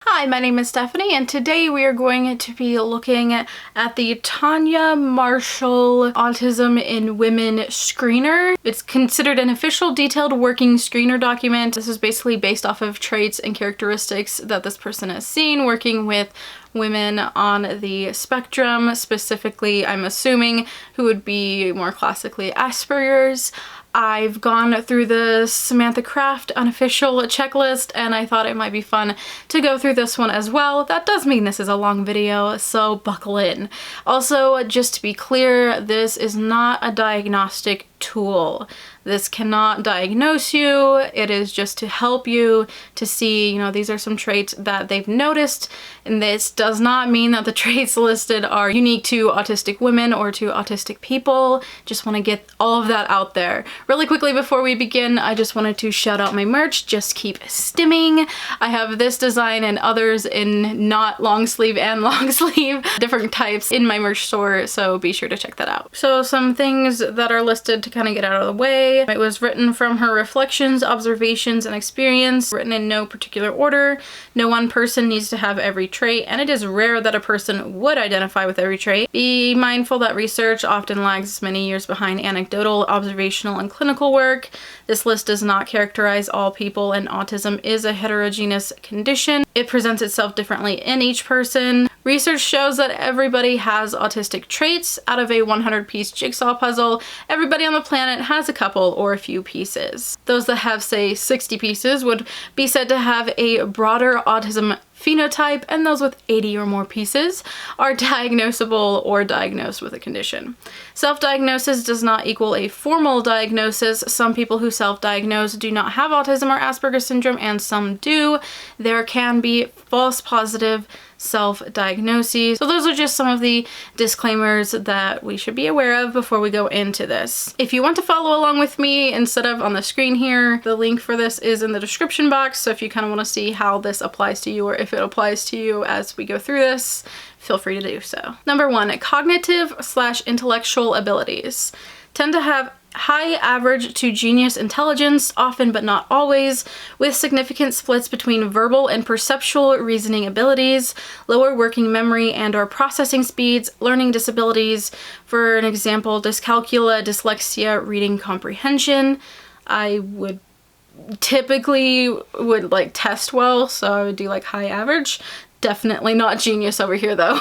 Hi, my name is Stephanie, and today we are going to be looking at the Tanya Marshall Autism in Women Screener. It's considered an official detailed working screener document. This is basically based off of traits and characteristics that this person has seen working with women on the spectrum, specifically, I'm assuming, who would be more classically Asperger's. I've gone through the Samantha Craft unofficial checklist, and I thought it might be fun to go through this one as well. That does mean this is a long video, so buckle in. Also, just to be clear, this is not a diagnostic tool. This cannot diagnose you. It is just to help you to see, these are some traits that they've noticed, and this does not mean that the traits listed are unique to autistic women or to autistic people. Just want to get all of that out there. Really quickly before we begin, I just wanted to shout out my merch, Just Keep Stimming. I have this design and others in not long sleeve and long sleeve, different types in my merch store, so be sure to check that out. So some things that are listed to kind of get out of the way. It was written from her reflections, observations, and experience, written in no particular order. No one person needs to have every trait, and it is rare that a person would identify with every trait. Be mindful that research often lags many years behind anecdotal, observational, and clinical work. This list does not characterize all people, and autism is a heterogeneous condition. It presents itself differently in each person. Research shows that everybody has autistic traits. Out of a 100-piece jigsaw puzzle, everybody on the planet has a couple or a few pieces. Those that have, say, 60 pieces would be said to have a broader autism phenotype, and those with 80 or more pieces are diagnosable or diagnosed with a condition. Self-diagnosis does not equal a formal diagnosis. Some people who self-diagnose do not have autism or Asperger's syndrome, and some do. There can be false positive self-diagnoses. So those are just some of the disclaimers that we should be aware of before we go into this. If you want to follow along with me instead of on the screen here, the link for this is in the description box. So if you kind of want to see how this applies to you, or if it applies to you as we go through this, feel free to do so. Number 1, cognitive/intellectual abilities tend to have high average to genius intelligence, often but not always, with significant splits between verbal and perceptual reasoning abilities, lower working memory and or processing speeds, learning disabilities, for an example, dyscalculia, dyslexia, reading comprehension. I would typically like test well, so I would do like high average. Definitely not genius over here though.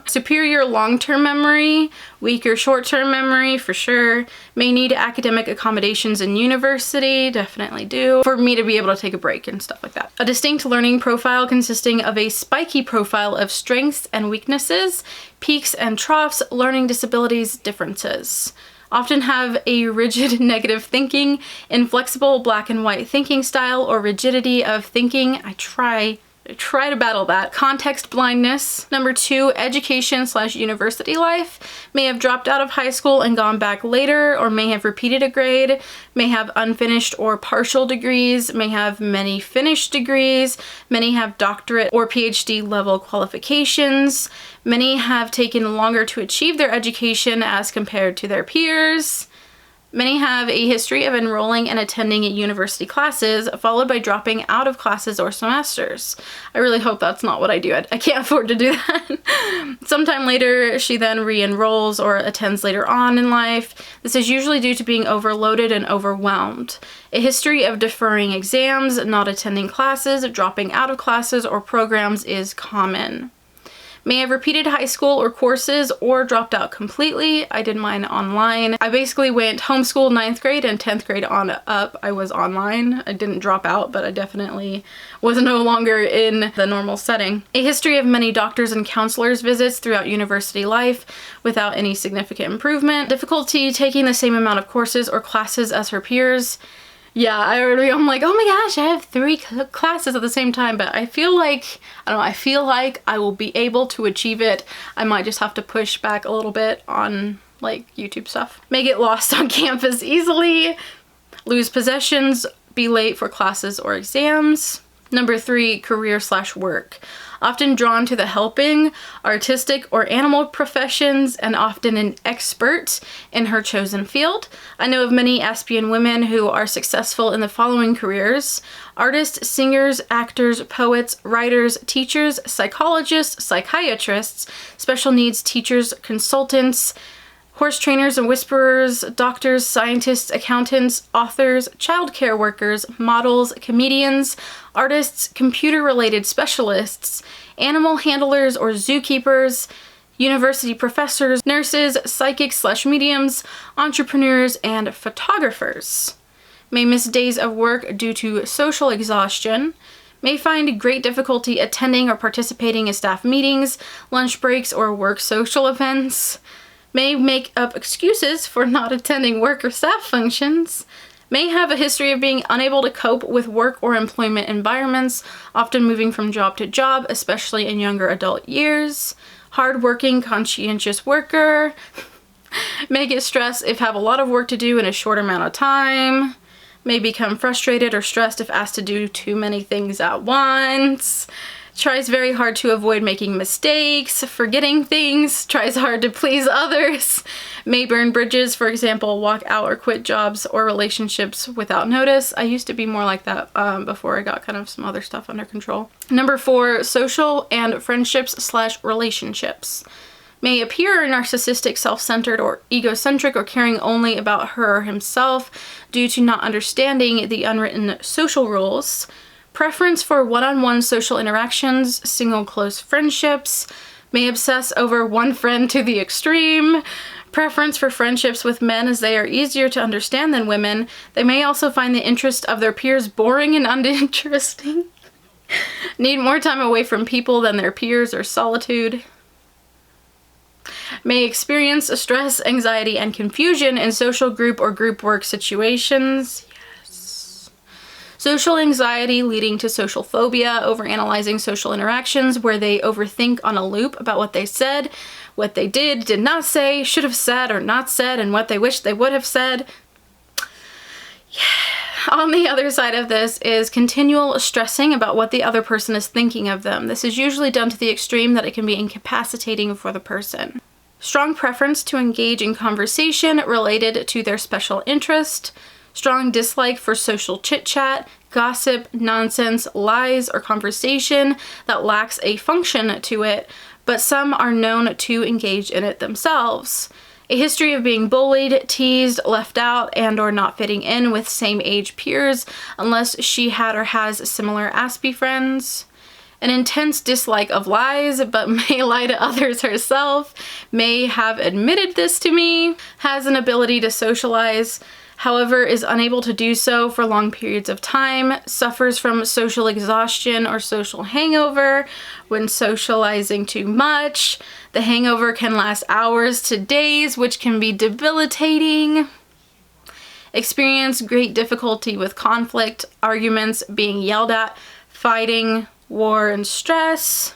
Superior long-term memory, weaker short-term memory for sure. May need academic accommodations in university, definitely do, for me to be able to take a break and stuff like that. A distinct learning profile consisting of a spiky profile of strengths and weaknesses, peaks and troughs, learning disabilities, differences. Often have a rigid negative thinking, inflexible black and white thinking style, or rigidity of thinking. I try to battle that. Context blindness. Number 2, education/university life. May have dropped out of high school and gone back later, or may have repeated a grade, may have unfinished or partial degrees, may have many finished degrees, many have doctorate or PhD level qualifications, many have taken longer to achieve their education as compared to their peers. Many have a history of enrolling and attending university classes, followed by dropping out of classes or semesters. I really hope that's not what I do. I can't afford to do that. Sometime later, she then re-enrolls or attends later on in life. This is usually due to being overloaded and overwhelmed. A history of deferring exams, not attending classes, dropping out of classes or programs is common. May have repeated high school or courses or dropped out completely. I did mine online. I basically went homeschool 9th grade and 10th grade on up. I was online. I didn't drop out, but I definitely was no longer in the normal setting. A history of many doctors and counselors visits throughout university life without any significant improvement. Difficulty taking the same amount of courses or classes as her peers. Yeah, I'm like, oh my gosh, I have 3 classes at the same time, but I feel like, I feel like I will be able to achieve it. I might just have to push back a little bit on like YouTube stuff. May get lost on campus easily, lose possessions, be late for classes or exams. Number 3, career/work. Often drawn to the helping, artistic, or animal professions, and often an expert in her chosen field. I know of many Aspian women who are successful in the following careers: artists, singers, actors, poets, writers, teachers, psychologists, psychiatrists, special needs teachers, consultants, horse trainers and whisperers, doctors, scientists, accountants, authors, childcare workers, models, comedians, artists, computer-related specialists, animal handlers or zookeepers, university professors, nurses, psychics/mediums, entrepreneurs, and photographers. May miss days of work due to social exhaustion. May find great difficulty attending or participating in staff meetings, lunch breaks, or work social events. May make up excuses for not attending work or staff functions. May have a history of being unable to cope with work or employment environments, often moving from job to job, especially in younger adult years. Hardworking, conscientious worker. May get stressed if have a lot of work to do in a short amount of time. May become frustrated or stressed if asked to do too many things at once. Tries very hard to avoid making mistakes, forgetting things, tries hard to please others, may burn bridges, for example, walk out or quit jobs or relationships without notice. I used to be more like that before I got kind of some other stuff under control. Number 4, social and friendships/relationships. May appear narcissistic, self-centered, or egocentric, or caring only about her or himself due to not understanding the unwritten social rules. Preference for one-on-one social interactions, single close friendships. May obsess over one friend to the extreme. Preference for friendships with men as they are easier to understand than women. They may also find the interest of their peers boring and uninteresting. Need more time away from people than their peers or solitude. May experience stress, anxiety, and confusion in social group or group work situations. Social anxiety leading to social phobia, overanalyzing social interactions where they overthink on a loop about what they said, what they did not say, should have said or not said, and what they wish they would have said. Yeah. On the other side of this is continual stressing about what the other person is thinking of them. This is usually done to the extreme that it can be incapacitating for the person. Strong preference to engage in conversation related to their special interest. Strong dislike for social chit-chat, gossip, nonsense, lies, or conversation that lacks a function to it, but some are known to engage in it themselves. A history of being bullied, teased, left out, and or not fitting in with same age peers unless she had or has similar Aspie friends. An intense dislike of lies, but may lie to others herself, may have admitted this to me, has an ability to socialize, however is unable to do so for long periods of time, suffers from social exhaustion or social hangover when socializing too much. The hangover can last hours to days, which can be debilitating. Experience great difficulty with conflict, arguments, being yelled at, fighting, war, and stress.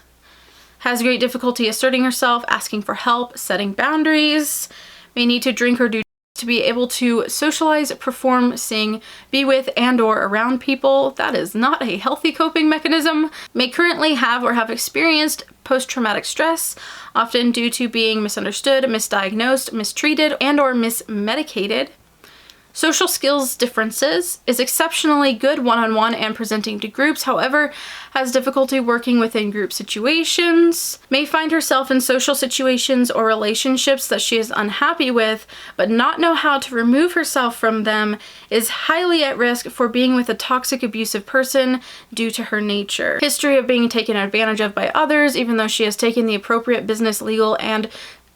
Has great difficulty asserting herself, asking for help, setting boundaries. May need to drink or do to be able to socialize, perform, sing, be with, and or around people. That is not a healthy coping mechanism. May currently have or have experienced post-traumatic stress, often due to being misunderstood, misdiagnosed, mistreated, and or mismedicated. Social skills differences, is exceptionally good one-on-one and presenting to groups, however, has difficulty working within group situations, may find herself in social situations or relationships that she is unhappy with, but not know how to remove herself from them, is highly at risk for being with a toxic, abusive person due to her nature. History of being taken advantage of by others, even though she has taken the appropriate business, legal, and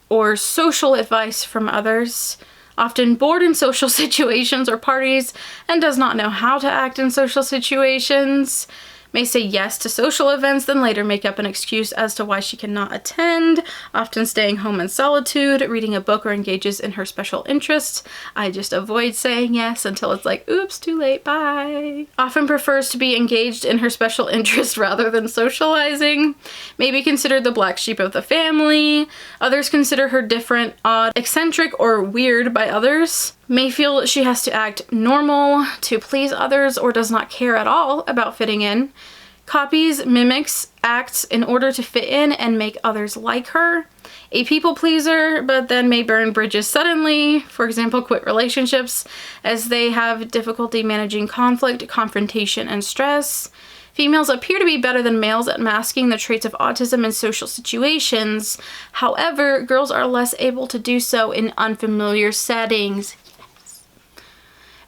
or social advice from others. Often bored in social situations or parties and does not know how to act in social situations. May say yes to social events, then later make up an excuse as to why she cannot attend, often staying home in solitude, reading a book, or engages in her special interests. I just avoid saying yes until it's like, oops, too late, bye. Often prefers to be engaged in her special interest rather than socializing. May be considered the black sheep of the family. Others consider her different, odd, eccentric, or weird by others. May feel she has to act normal to please others or does not care at all about fitting in. Copies, mimics, acts in order to fit in and make others like her. A people pleaser, but then may burn bridges suddenly, for example, quit relationships, as they have difficulty managing conflict, confrontation, and stress. Females appear to be better than males at masking the traits of autism in social situations. However, girls are less able to do so in unfamiliar settings.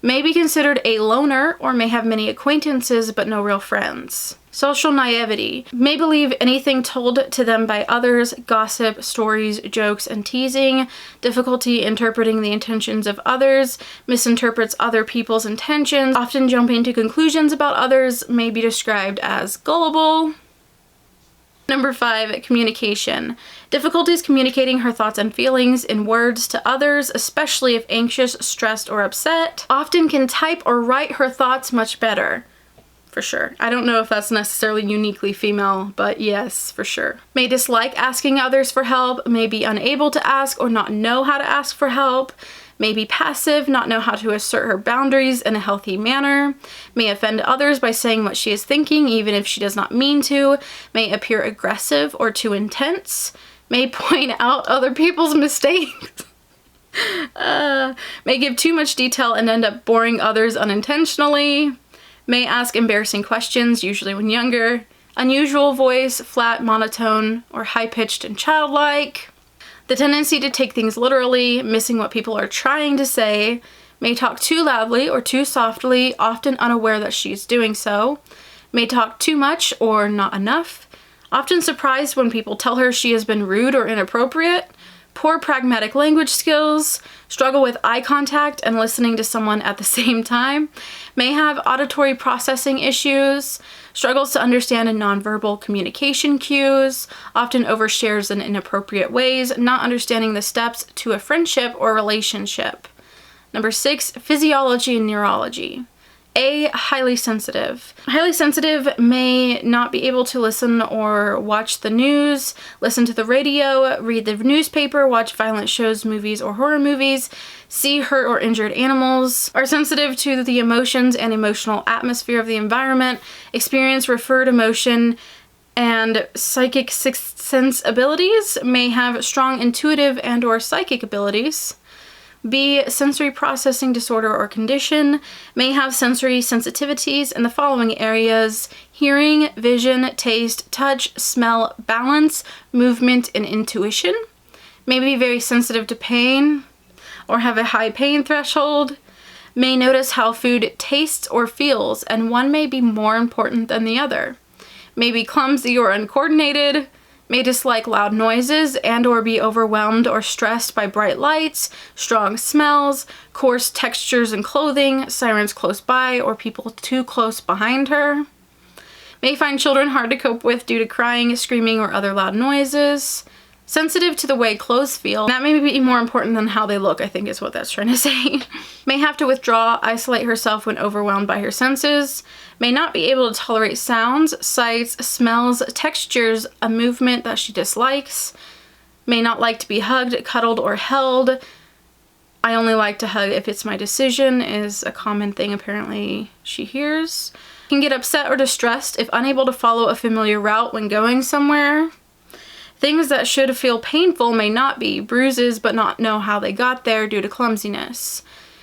May be considered a loner or may have many acquaintances but no real friends. Social naivety. May believe anything told to them by others, gossip, stories, jokes, and teasing. Difficulty interpreting the intentions of others. Misinterprets other people's intentions. Often jumping to conclusions about others. May be described as gullible. Number 5, communication. Difficulties communicating her thoughts and feelings in words to others, especially if anxious, stressed, or upset. Often can type or write her thoughts much better. For sure. I don't know if that's necessarily uniquely female, but yes, for sure. May dislike asking others for help, may be unable to ask or not know how to ask for help, may be passive, not know how to assert her boundaries in a healthy manner, may offend others by saying what she is thinking even if she does not mean to, may appear aggressive or too intense, may point out other people's mistakes. May give too much detail and end up boring others unintentionally. May ask embarrassing questions, usually when younger. Unusual voice, flat, monotone, or high-pitched and childlike. The tendency to take things literally, missing what people are trying to say. May talk too loudly or too softly, often unaware that she's doing so. May talk too much or not enough. Often surprised when people tell her she has been rude or inappropriate. Poor pragmatic language skills, struggle with eye contact and listening to someone at the same time, may have auditory processing issues, struggles to understand nonverbal communication cues, often overshares in inappropriate ways, not understanding the steps to a friendship or relationship. Number 6, physiology and neurology. A, highly sensitive. Highly sensitive may not be able to listen or watch the news, listen to the radio, read the newspaper, watch violent shows, movies, or horror movies, see hurt or injured animals, are sensitive to the emotions and emotional atmosphere of the environment, experience referred emotion, and psychic sixth sense abilities, may have strong intuitive and or psychic abilities. B, sensory processing disorder or condition, may have sensory sensitivities in the following areas: hearing, vision, taste, touch, smell, balance, movement, and intuition. May be very sensitive to pain or have a high pain threshold. May notice how food tastes or feels, and one may be more important than the other. May be clumsy or uncoordinated. May dislike loud noises and or be overwhelmed or stressed by bright lights, strong smells, coarse textures in clothing, sirens close by, or people too close behind her. May find children hard to cope with due to crying, screaming, or other loud noises. Sensitive to the way clothes feel. That may be more important than how they look, I think is what that's trying to say. May have to withdraw, isolate herself when overwhelmed by her senses. May not be able to tolerate sounds, sights, smells, textures, a movement that she dislikes. May not like to be hugged, cuddled, or held. I only like to hug if it's my decision is a common thing apparently she hears. Can get upset or distressed if unable to follow a familiar route when going somewhere. Things that should feel painful may not be, bruises but not know how they got there due to clumsiness.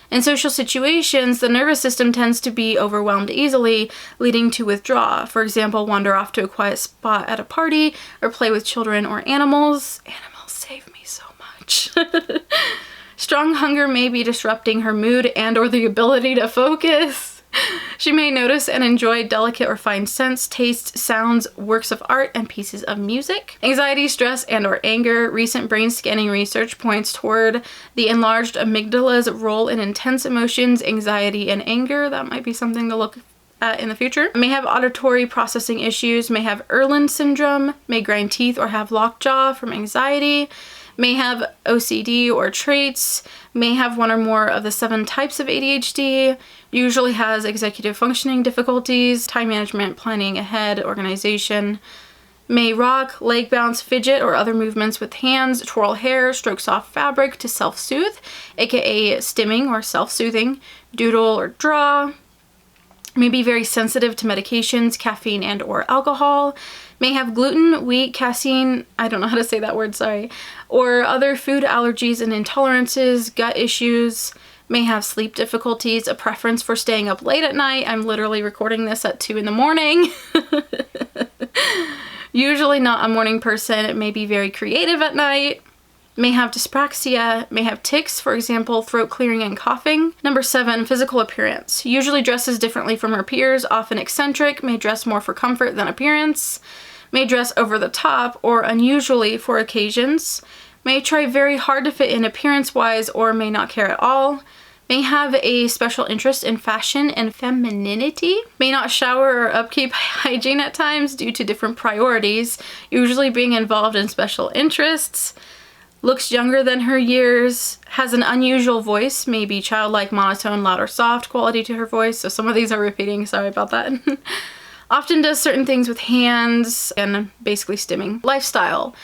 In social situations, the nervous system tends to be overwhelmed easily, leading to withdraw. For example, wander off to a quiet spot at a party or play with children or animals. Animals save me so much. Strong hunger may be disrupting her mood and or the ability to focus. She may notice and enjoy delicate or fine scents, tastes, sounds, works of art, and pieces of music. Anxiety, stress, and or anger. Recent brain scanning research points toward the enlarged amygdala's role in intense emotions, anxiety, and anger. That might be something to look at in the future. May have auditory processing issues, may have Irlen syndrome, may grind teeth or have lockjaw from anxiety, may have OCD or traits, may have one or more of the 7 types of ADHD, usually has executive functioning difficulties, time management, planning ahead, organization, may rock, leg bounce, fidget, or other movements with hands, twirl hair, stroke soft fabric to self-soothe, aka stimming or self-soothing, doodle or draw, may be very sensitive to medications, caffeine, and or alcohol, may have gluten, wheat, casein, I don't know how to say that word, sorry, or other food allergies and intolerances, gut issues, may have sleep difficulties, a preference for staying up late at night. I'm literally recording this at 2 in the morning. Usually not a morning person. It may be very creative at night. May have dyspraxia, may have tics, for example, throat clearing and coughing. Number 7, physical appearance. Usually dresses differently from her peers, often eccentric, may dress more for comfort than appearance, may dress over the top or unusually for occasions, may try very hard to fit in appearance-wise or may not care at all, may have a special interest in fashion and femininity, may not shower or upkeep hygiene at times due to different priorities, usually being involved in special interests, looks younger than her years, has an unusual voice, maybe childlike, monotone, loud or soft quality to her voice, so some of these are repeating, sorry about that. Often does certain things with hands and basically stimming. Lifestyle.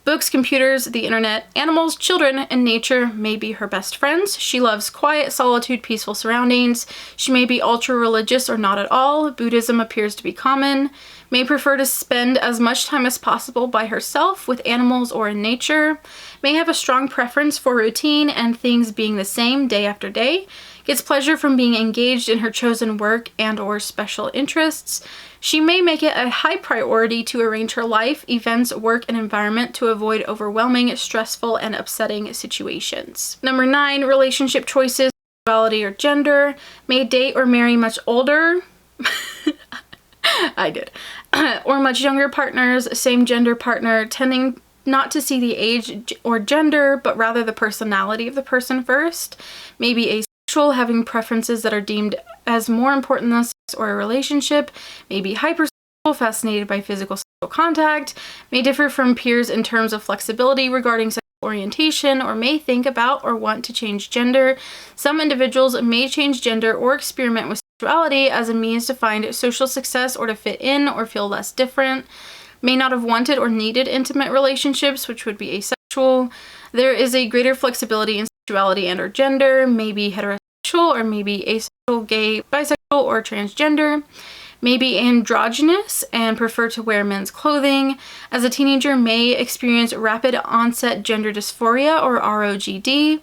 Books, computers, the internet, animals, children, and nature may be her best friends. She loves quiet, solitude, peaceful surroundings. She may be ultra-religious or not at all. Buddhism appears to be common. May prefer to spend as much time as possible by herself, with animals, or in nature. May have a strong preference for routine and things being the same day after day. Gets pleasure from being engaged in her chosen work and or special interests. She may make it a high priority to arrange her life, events, work, and environment to avoid overwhelming, stressful, and upsetting situations. Number 9, relationship choices, sexuality or gender. May date or marry much older. I did. Or much younger partners, same gender partner, tending not to see the age or gender, but rather the personality of the person first. Maybe asexual, having preferences that are deemed as more important than sex or a relationship. Maybe hypersexual, fascinated by physical sexual contact. May differ from peers in terms of flexibility regarding sexual orientation, or may think about or want to change gender. Some individuals may change gender or experiment with sexuality as a means to find social success or to fit in or feel less different. May not have wanted or needed intimate relationships, which would be asexual. There is a greater flexibility in sexuality and or gender, maybe heterosexual or maybe asexual, gay, bisexual, or transgender. May be androgynous and prefer to wear men's clothing. As a teenager, may experience rapid onset gender dysphoria or ROGD.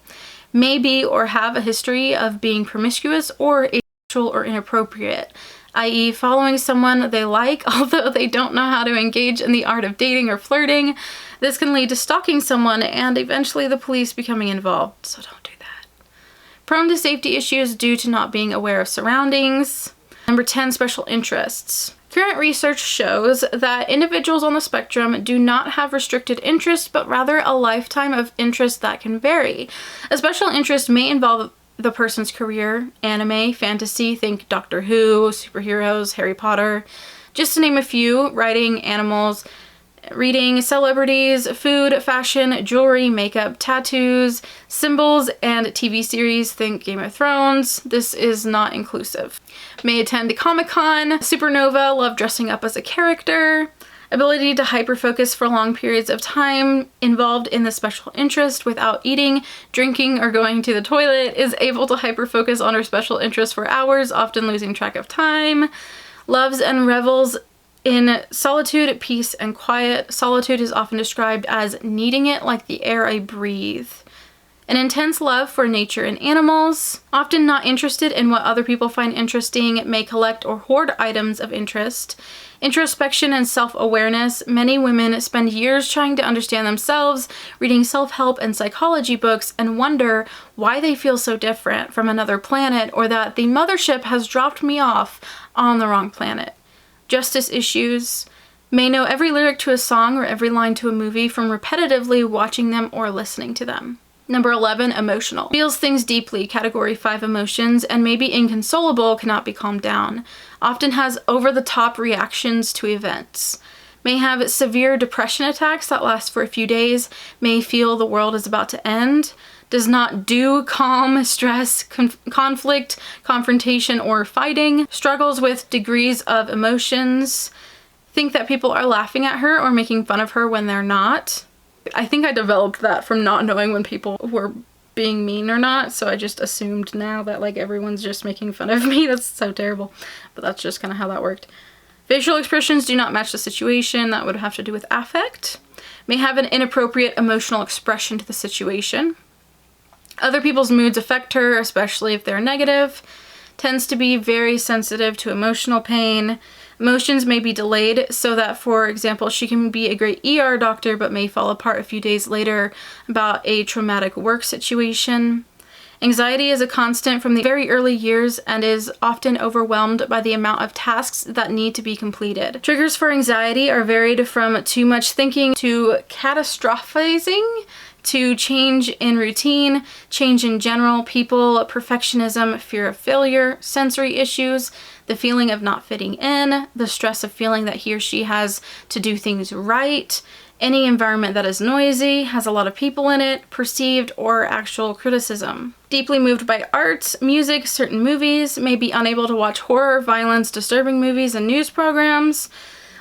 May be or have a history of being promiscuous or asexual or inappropriate, i.e. following someone they like, although they don't know how to engage in the art of dating or flirting. This can lead to stalking someone and eventually the police becoming involved, so don't do that. Prone to safety issues due to not being aware of surroundings. Number 10, special interests. Current research shows that individuals on the spectrum do not have restricted interests, but rather a lifetime of interests that can vary. A special interest may involve the person's career, anime, fantasy, think Doctor Who, superheroes, Harry Potter, just to name a few, writing, animals, reading, celebrities, food, fashion, jewelry, makeup, tattoos, symbols, and TV series, think Game of Thrones. This is not inclusive. May attend Comic-Con, supernova, love dressing up as a character, ability to hyperfocus for long periods of time, involved in the special interest without eating, drinking, or going to the toilet, is able to hyperfocus on her special interest for hours, often losing track of time, loves and revels in solitude, peace, and quiet. Solitude is often described as needing it like the air I breathe. An intense love for nature and animals. Often not interested in what other people find interesting, may collect or hoard items of interest. Introspection and self-awareness. Many women spend years trying to understand themselves, reading self-help and psychology books, and wonder why they feel so different from another planet, or that the mothership has dropped me off on the wrong planet. Justice issues. May know every lyric to a song or every line to a movie from repetitively watching them or listening to them. Number 11, emotional. Feels things deeply, category 5 emotions, and may be inconsolable, cannot be calmed down. Often has over-the-top reactions to events. May have severe depression attacks that last for a few days. May feel the world is about to end. Does not do calm, stress, conflict, confrontation, or fighting. Struggles with degrees of emotions. Think that people are laughing at her or making fun of her when they're not. I think I developed that from not knowing when people were being mean or not, so I just assumed now that like everyone's just making fun of me. That's so terrible, but that's just kind of how that worked. Facial expressions do not match the situation. That would have to do with affect. May have an inappropriate emotional expression to the situation. Other people's moods affect her, especially if they're negative. Tends to be very sensitive to emotional pain. Emotions may be delayed so that, for example, she can be a great ER doctor but may fall apart a few days later about a traumatic work situation. Anxiety is a constant from the very early years and is often overwhelmed by the amount of tasks that need to be completed. Triggers for anxiety are varied from too much thinking to catastrophizing, to change in routine, change in general people, perfectionism, fear of failure, sensory issues, the feeling of not fitting in, the stress of feeling that he or she has to do things right, any environment that is noisy, has a lot of people in it, perceived or actual criticism. Deeply moved by art, music, certain movies, may be unable to watch horror, violence, disturbing movies, and news programs.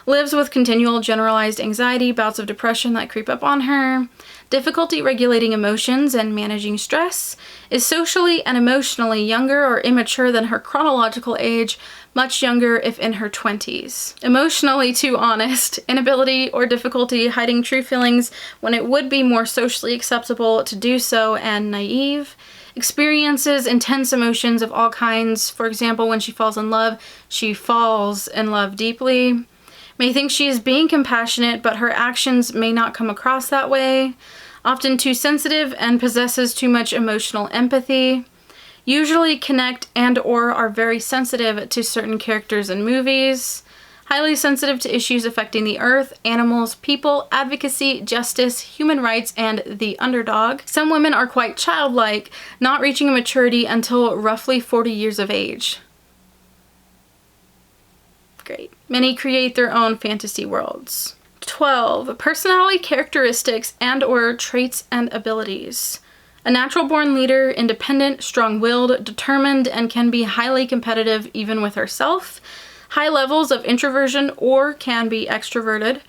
Lives with continual generalized anxiety, bouts of depression that creep up on her. Difficulty regulating emotions and managing stress. Is socially and emotionally younger or immature than her chronological age, much younger if in her 20s. Emotionally too honest. Inability or difficulty hiding true feelings when it would be more socially acceptable to do so, and naive. Experiences intense emotions of all kinds. For example, when she falls in love, she falls in love deeply. May think she is being compassionate, but her actions may not come across that way. Often too sensitive and possesses too much emotional empathy. Usually connect and or are very sensitive to certain characters in movies. Highly sensitive to issues affecting the earth, animals, people, advocacy, justice, human rights, and the underdog. Some women are quite childlike, not reaching maturity until roughly 40 years of age. Great. Many create their own fantasy worlds. 12. Personality characteristics and or traits and abilities. A natural born leader, independent, strong-willed, determined, and can be highly competitive even with herself. High levels of introversion or can be extroverted.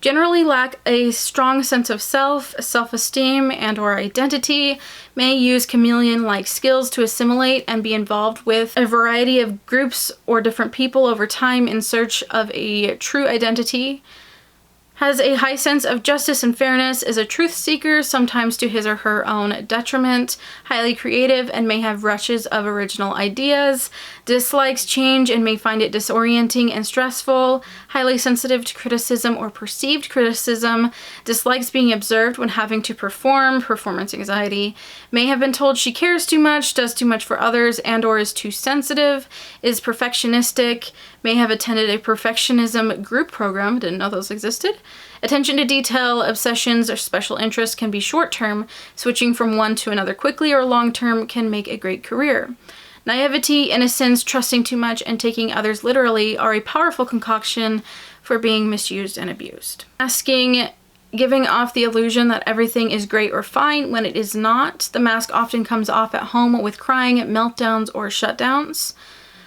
Generally lack a strong sense of self, self-esteem, and or identity, may use chameleon-like skills to assimilate and be involved with a variety of groups or different people over time in search of a true identity. Has a high sense of justice and fairness, is a truth seeker, sometimes to his or her own detriment, highly creative and may have rushes of original ideas, dislikes change and may find it disorienting and stressful, highly sensitive to criticism or perceived criticism, dislikes being observed when having to perform, performance anxiety, may have been told she cares too much, does too much for others, and or is too sensitive, is perfectionistic, may have attended a perfectionism group program, didn't know those existed. Attention to detail, obsessions, or special interests can be short-term, switching from one to another quickly, or long-term can make a great career. Naivety, innocence, trusting too much, and taking others literally are a powerful concoction for being misused and abused. Masking, giving off the illusion that everything is great or fine when it is not. The mask often comes off at home with crying, meltdowns, or shutdowns.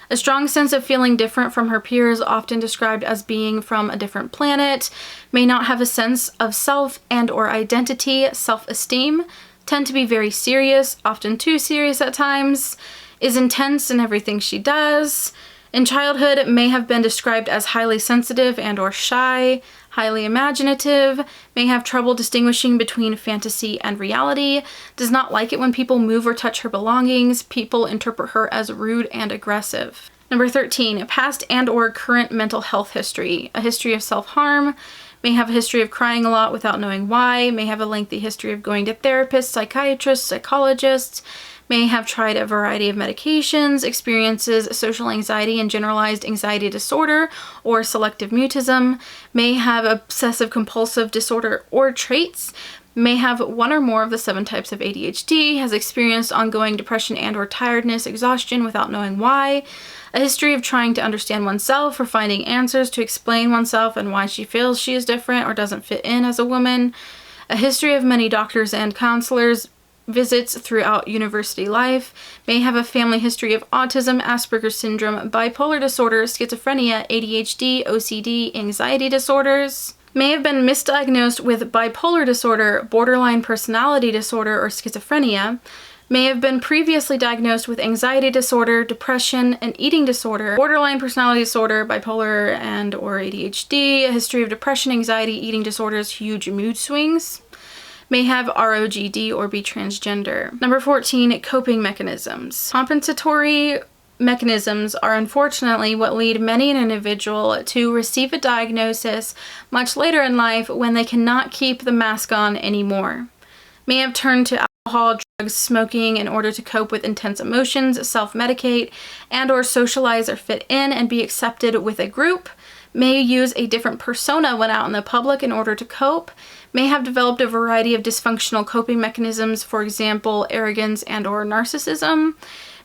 A strong sense of feeling different from her peers, often described as being from a different planet, may not have a sense of self and or identity, self-esteem, tend to be very serious, often too serious at times, is intense in everything she does. In childhood, may have been described as highly sensitive and or shy, highly imaginative, may have trouble distinguishing between fantasy and reality, does not like it when people move or touch her belongings, people interpret her as rude and aggressive. Number 13, past and or current mental health history. A history of self-harm, may have a history of crying a lot without knowing why, may have a lengthy history of going to therapists, psychiatrists, psychologists, may have tried a variety of medications, experiences social anxiety and generalized anxiety disorder or selective mutism, may have obsessive compulsive disorder or traits, may have one or more of the 7 types of ADHD, has experienced ongoing depression and or tiredness, exhaustion without knowing why, a history of trying to understand oneself or finding answers to explain oneself and why she feels she is different or doesn't fit in as a woman, a history of many doctors and counselors, visits throughout university life, may have a family history of autism, Asperger's syndrome, bipolar disorder, schizophrenia, ADHD, OCD, anxiety disorders. may have been misdiagnosed with bipolar disorder, borderline personality disorder, or schizophrenia, may have been previously diagnosed with anxiety disorder, depression, and eating disorder, borderline personality disorder, bipolar and or ADHD, a history of depression, anxiety, eating disorders, huge mood swings, may have ROGD or be transgender. Number 14, coping mechanisms. Compensatory mechanisms are unfortunately what lead many an individual to receive a diagnosis much later in life when they cannot keep the mask on anymore. May have turned to alcohol, drugs, smoking in order to cope with intense emotions, self-medicate, and or socialize or fit in and be accepted with a group, may use a different persona when out in the public in order to cope, may have developed a variety of dysfunctional coping mechanisms, for example, arrogance and or narcissism,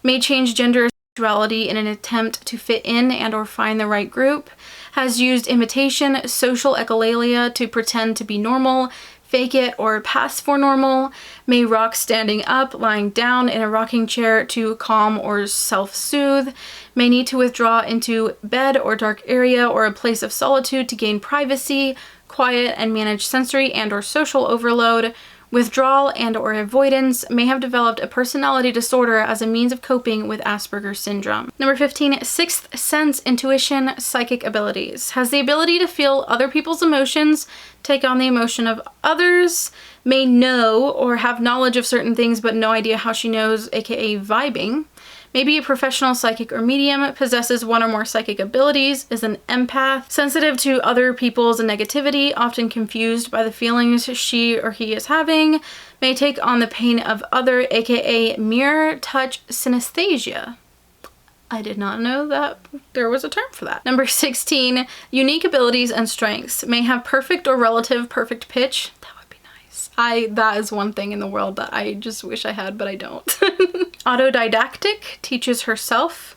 may change gender or sexuality in an attempt to fit in and or find the right group, has used imitation, social echolalia to pretend to be normal, fake it, or pass for normal, may rock standing up, lying down in a rocking chair to calm or self-soothe, may need to withdraw into bed or dark area or a place of solitude to gain privacy, quiet, and manage sensory and or social overload, withdrawal and or avoidance, may have developed a personality disorder as a means of coping with Asperger's syndrome. Number 15, sixth sense, intuition, psychic abilities. Has the ability to feel other people's emotions, take on the emotion of others, may know or have knowledge of certain things but no idea how she knows, aka vibing. May be a professional psychic or medium, possesses one or more psychic abilities, is an empath, sensitive to other people's negativity, often confused by the feelings she or he is having, may take on the pain of other, aka mirror touch synesthesia. I did not know that there was a term for that. Number 16, unique abilities and strengths. May have perfect or relative perfect pitch. That would be nice. That is one thing in the world that I just wish I had, but I don't. Autodidactic, teaches herself.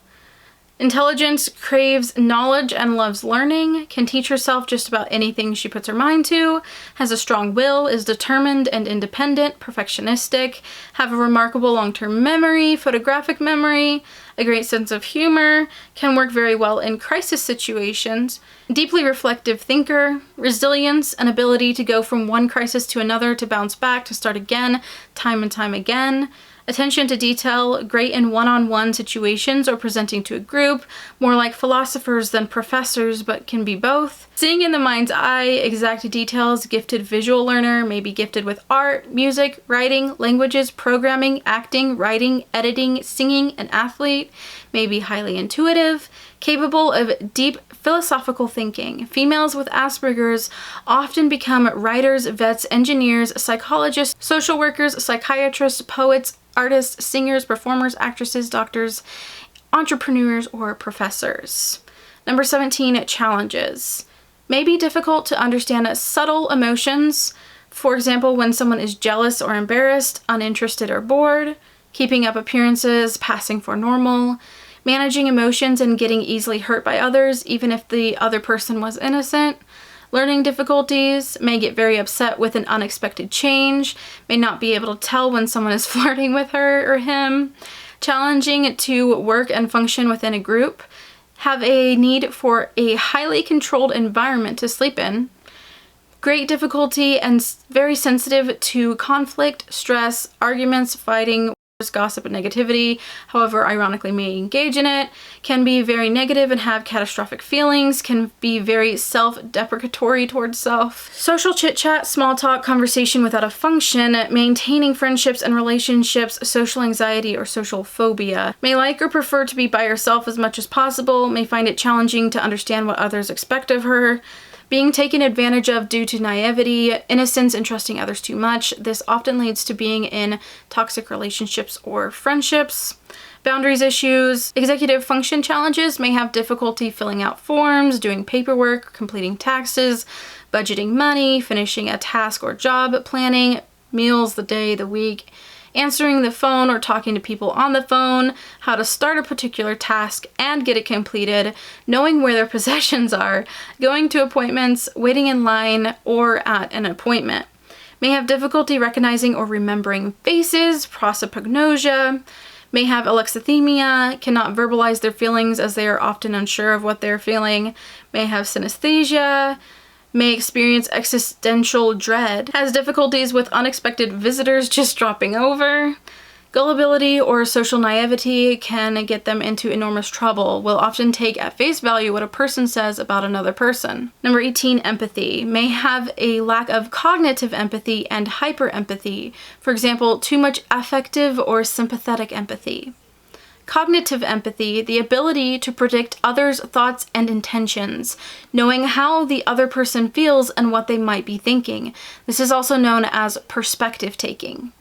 Intelligence, craves knowledge and loves learning, can teach herself just about anything she puts her mind to, has a strong will, is determined and independent, perfectionistic, have a remarkable long-term memory, photographic memory, a great sense of humor, can work very well in crisis situations, deeply reflective thinker, resilience, an ability to go from one crisis to another, to bounce back, to start again, time and time again, attention to detail, great in one-on-one situations or presenting to a group, more like philosophers than professors, but can be both. Seeing in the mind's eye, exact details, gifted visual learner, may be gifted with art, music, writing, languages, programming, acting, writing, editing, singing, an athlete, may be highly intuitive, capable of deep philosophical thinking. Females with Asperger's often become writers, vets, engineers, psychologists, social workers, psychiatrists, poets, artists, singers, performers, actresses, doctors, entrepreneurs, or professors. Number 17, challenges. May be difficult to understand subtle emotions. For example, when someone is jealous or embarrassed, uninterested or bored, keeping up appearances, passing for normal, managing emotions and getting easily hurt by others, even if the other person was innocent. Learning difficulties, may get very upset with an unexpected change, may not be able to tell when someone is flirting with her or him. Challenging to work and function within a group, have a need for a highly controlled environment to sleep in. Great difficulty and very sensitive to conflict, stress, arguments, fighting, gossip, and negativity, however ironically may engage in it, can be very negative and have catastrophic feelings, can be very self-deprecatory towards self. Social chit-chat, small talk, conversation without a function, maintaining friendships and relationships, social anxiety or social phobia. May like or prefer to be by herself as much as possible, may find it challenging to understand what others expect of her. Being taken advantage of due to naivety, innocence, and trusting others too much. This often leads to being in toxic relationships or friendships. Boundaries issues. Executive function challenges, may have difficulty filling out forms, doing paperwork, completing taxes, budgeting money, finishing a task or job, planning meals, the day, the week, answering the phone or talking to people on the phone, how to start a particular task and get it completed, knowing where their possessions are, going to appointments, waiting in line or at an appointment. May have difficulty recognizing or remembering faces, prosopagnosia, may have alexithymia, cannot verbalize their feelings as they are often unsure of what they're feeling, may have synesthesia, may experience existential dread, has difficulties with unexpected visitors just dropping over. Gullibility or social naivety can get them into enormous trouble, will often take at face value what a person says about another person. Number 18, empathy. May have a lack of cognitive empathy and hyperempathy. For example, too much affective or sympathetic empathy. Cognitive empathy, the ability to predict others' thoughts and intentions, knowing how the other person feels and what they might be thinking. This is also known as perspective taking.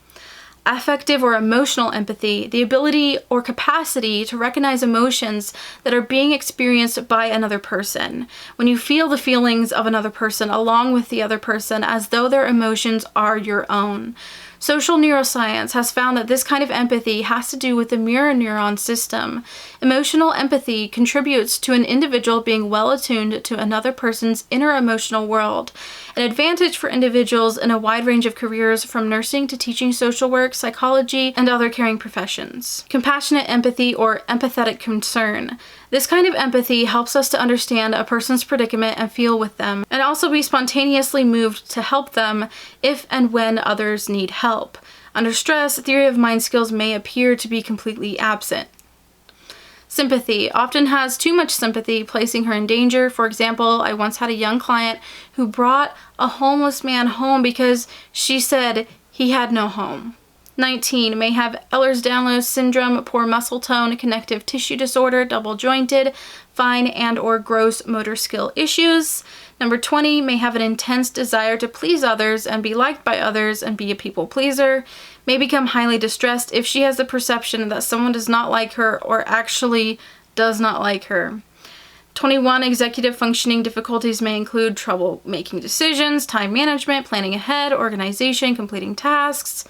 Affective or emotional empathy, the ability or capacity to recognize emotions that are being experienced by another person. When you feel the feelings of another person along with the other person as though their emotions are your own. Social neuroscience has found that this kind of empathy has to do with the mirror neuron system. Emotional empathy contributes to an individual being well attuned to another person's inner emotional world, an advantage for individuals in a wide range of careers from nursing to teaching social work, psychology, and other caring professions. Compassionate empathy or empathetic concern. This kind of empathy helps us to understand a person's predicament and feel with them, and also be spontaneously moved to help them if and when others need help. Under stress, theory of mind skills may appear to be completely absent. Sympathy often has too much sympathy, placing her in danger. For example, I once had a young client who brought a homeless man home because she said he had no home. 19, may have Ehlers-Danlos syndrome, poor muscle tone, connective tissue disorder, double jointed, fine and or gross motor skill issues. Number 20, may have an intense desire to please others and be liked by others and be a people pleaser. May become highly distressed if she has the perception that someone does not like her or actually does not like her. 21, executive functioning difficulties may include trouble making decisions, time management, planning ahead, organization, completing tasks.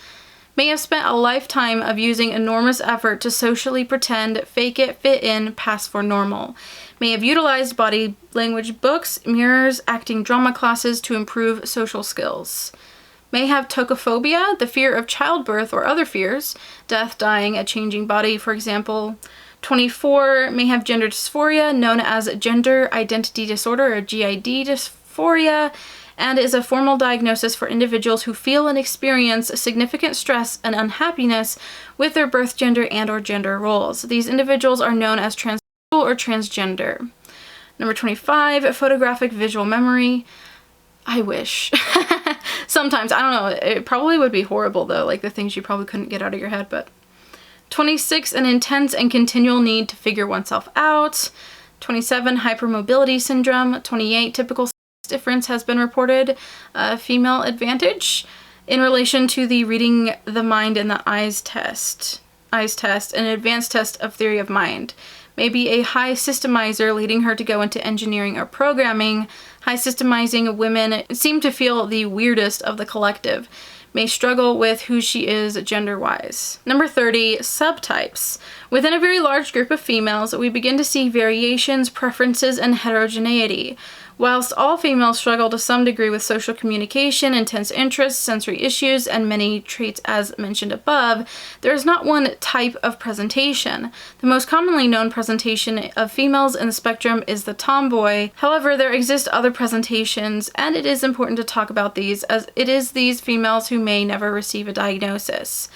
May have spent a lifetime of using enormous effort to socially pretend, fake it, fit in, pass for normal. May have utilized body language books, mirrors, acting drama classes to improve social skills. May have tocophobia, the fear of childbirth or other fears, death, dying, a changing body, for example. 24, may have gender dysphoria, known as gender identity disorder or GID dysphoria, and is a formal diagnosis for individuals who feel and experience significant stress and unhappiness with their birth gender and or gender roles. These individuals are known as transsexual or transgender. Number 25, photographic visual memory. I wish. Sometimes, I don't know, it probably would be horrible though, like the things you probably couldn't get out of your head, but 26, an intense and continual need to figure oneself out. 27, hypermobility syndrome. 28, typical difference has been reported, female advantage in relation to the reading the mind and the eyes test, an advanced test of theory of mind. Maybe a high systemizer, leading her to go into engineering or programming. High systemizing women seem to feel the weirdest of the collective. May struggle with who she is gender-wise. Number 30, subtypes. Within a very large group of females, we begin to see variations, preferences, and heterogeneity. Whilst all females struggle to some degree with social communication, intense interests, sensory issues, and many traits as mentioned above, there is not one type of presentation. The most commonly known presentation of females in the spectrum is the tomboy. However, there exist other presentations, and it is important to talk about these, as it is these females who may never receive a diagnosis.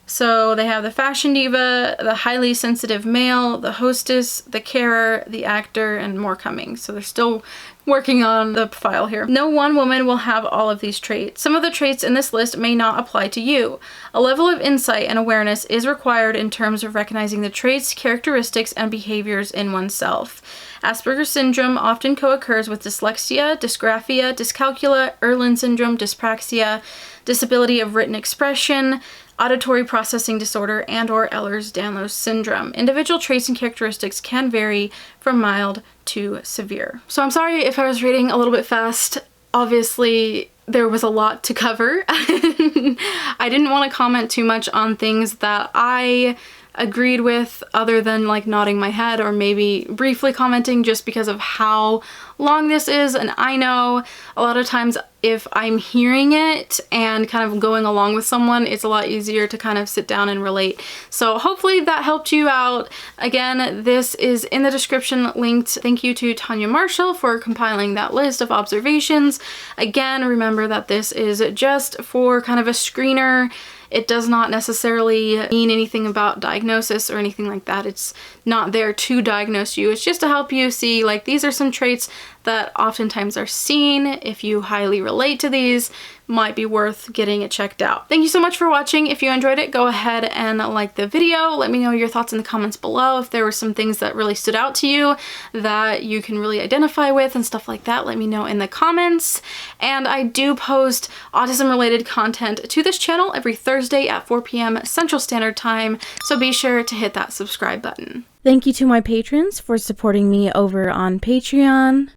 So they have the fashion diva, the highly sensitive male, the hostess, the carer, the actor, and more coming. So they're still working on the file here. No one woman will have all of these traits. Some of the traits in this list may not apply to you. A level of insight and awareness is required in terms of recognizing the traits, characteristics, and behaviors in oneself. Asperger's syndrome often co-occurs with dyslexia, dysgraphia, dyscalculia, Erlen syndrome, dyspraxia, disability of written expression, auditory processing disorder, and or Ehlers-Danlos syndrome. Individual traits and characteristics can vary from mild to severe. So I'm sorry if I was reading a little bit fast. Obviously, there was a lot to cover. I didn't want to comment too much on things that I agreed with other than like nodding my head or maybe briefly commenting just because of how long this is. And I know a lot of times if I'm hearing it and kind of going along with someone, it's a lot easier to kind of sit down and relate. So hopefully that helped you out. Again, this is in the description linked. Thank you to Tanya Marshall for compiling that list of observations. Again, remember that this is just for kind of a screener. It does not necessarily mean anything about diagnosis or anything like that. It's not there to diagnose you. It's just to help you see, like, these are some traits that oftentimes are seen. If you highly relate to these, might be worth getting it checked out. Thank you so much for watching. If you enjoyed it, go ahead and like the video. Let me know your thoughts in the comments below. If there were some things that really stood out to you that you can really identify with and stuff like that, let me know in the comments. And I do post autism related content to this channel every Thursday at 4 p.m. Central Standard Time, so be sure to hit that subscribe button. Thank you to my patrons for supporting me over on Patreon.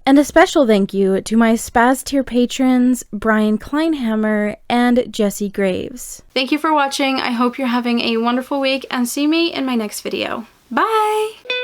And a special thank you to my Spaz tier patrons, Brian Kleinhammer and Jesse Graves. Thank you for watching. I hope you're having a wonderful week and see me in my next video. Bye!